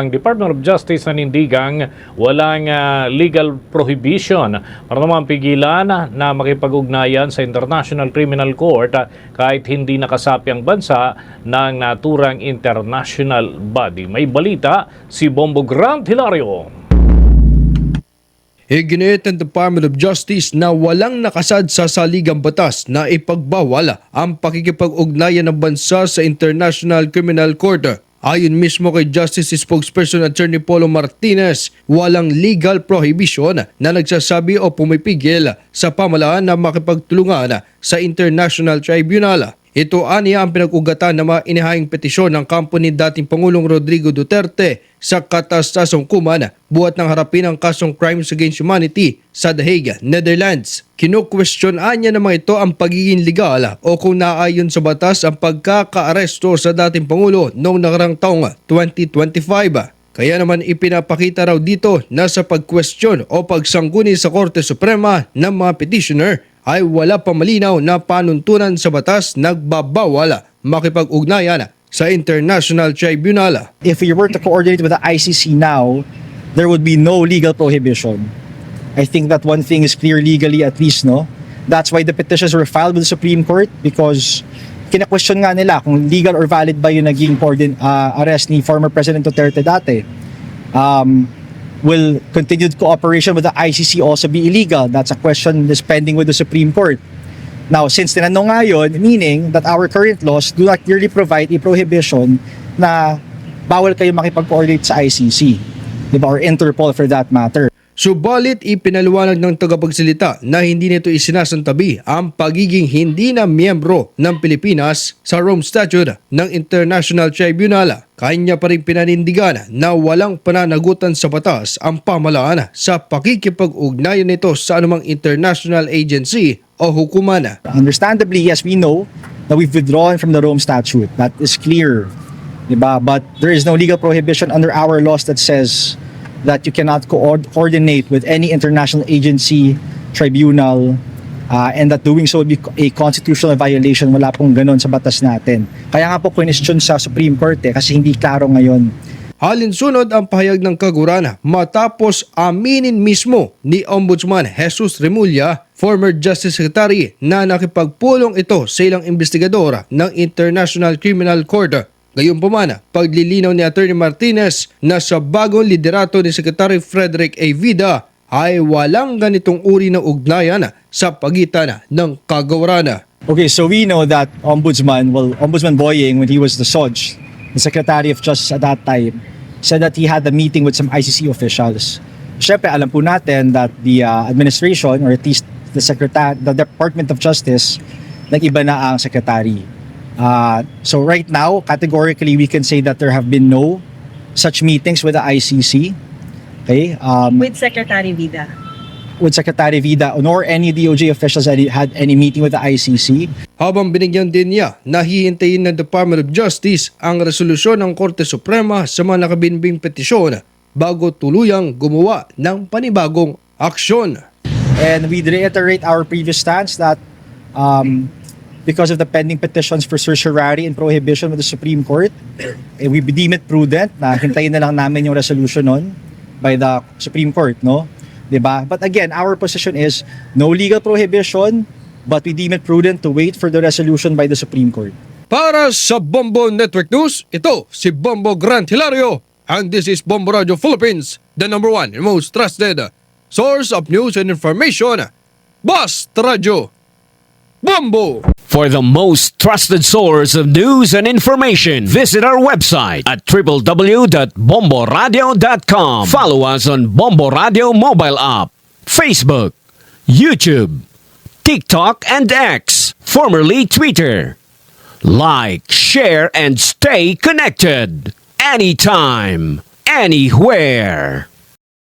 Ang Department of Justice nanindigang walang legal prohibition para naman pigilan na makipag-ugnayan sa International Criminal Court kahit hindi nakasapi ang bansa ng naturang international body. May balita si Bombo Grant Hilario. Iginit ng Department of Justice na walang nakasad sa saligang batas na ipagbawal ang pakikipag-ugnayan ng bansa sa International Criminal Court. Ayon mismo kay Justice Spokesperson Attorney Polo Martinez, walang legal prohibition na nagsasabi o pumipigil sa pamahalaan na makipagtulungan sa International Tribunal. Ito aniya ang pinag-ugatan ng mga inihayang petisyon ng kampo ni dating Pangulong Rodrigo Duterte sa katastasong kuman buhat ng harapin ang kasong Crimes Against Humanity sa The Hague, Netherlands. Kinu-questionan niya naman ito ang pagiging legal o kung naayon sa batas ang pagkakaaresto sa dating Pangulo noong nakarang taong 2025. Kaya naman ipinapakita raw dito na sa pag-question o pagsangguni sa Korte Suprema ng mga petitioner ay wala pa malinaw na panuntunan sa batas nagbabawal makipag-ugnayan sa International Tribunal. If we were to coordinate with the ICC now, there would be no legal prohibition. I think that one thing is clear legally at least, no? That's why the petitions were filed with the Supreme Court because kina-question nga nila kung legal or valid ba yung naging arrest ni former President Duterte dati. Will continued cooperation with the ICC also be illegal? That's a question that's pending with the Supreme Court. Now, since tinanong nga yun, meaning that our current laws do not clearly provide a prohibition na bawal kayo makipag-coordinate sa ICC, diba? Or Interpol for that matter. Subalit ipinaliwanag ng tagapagsalita na hindi nito isinasantabi ang pagiging hindi na miyembro ng Pilipinas sa Rome Statute ng International Tribunal. Kanya pa rin pinanindigan na walang pananagutan sa batas ang pamahalaan sa pakikipag-ugnayan nito sa anumang international agency o hukuman. Understandably, yes, we know that we've withdrawn from the Rome Statute. That is clear, diba? But there is no legal prohibition under our laws that says that you cannot coordinate with any international agency, tribunal, and that doing so would be a constitutional violation. Wala pong ganon sa batas natin. Kaya nga po question sa Supreme Court kasi hindi klaro ngayon. Halinsunod ang pahayag ng Kagurana matapos aminin mismo ni Ombudsman Jesus Remulla, former Justice Secretary, na nakipagpulong ito sa ilang investigador ng International Criminal Court. Gayunpaman, paglilinaw ni Attorney Martinez na sa bagong liderato ni Secretary Frederick A. Vida ay walang ganitong uri ng ugnayan sa pagitan ng kagawaran. Okay, so we know that Ombudsman Boying, when he was the SOJ, the Secretary of Justice at that time, said that he had a meeting with some ICC officials. Siyempre, alam po natin that the administration, or at least the Department of Justice, nag-iba na ang secretary. So right now, categorically, we can say that there have been no such meetings with the ICC. Okay? With Secretary Vida. With Secretary Vida, nor any DOJ officials had any meeting with the ICC. Habang binigyan din niya na hihintayin ng Department of Justice ang resolusyon ng Korte Suprema sa mga nakabinbing petisyon bago tuluyang gumawa ng panibagong aksyon. And we reiterate our previous stance that because of the pending petitions for certiorari and prohibition with the Supreme Court, we deem it prudent na hintayin na lang namin yung resolution nun by the Supreme Court, no? Diba? But again, our position is no legal prohibition, but we deem it prudent to wait for the resolution by the Supreme Court. Para sa Bombo Network News, ito si Bombo Grant Hilario, and this is Bombo Radio Philippines, the #1 and most trusted source of news and information. Basta Radio Bombo! For the most trusted source of news and information, visit our website at www.bomboradio.com. Follow us on Bombo Radio mobile app, Facebook, YouTube, TikTok, and X, formerly Twitter. Like, share, and stay connected. Anytime, anywhere.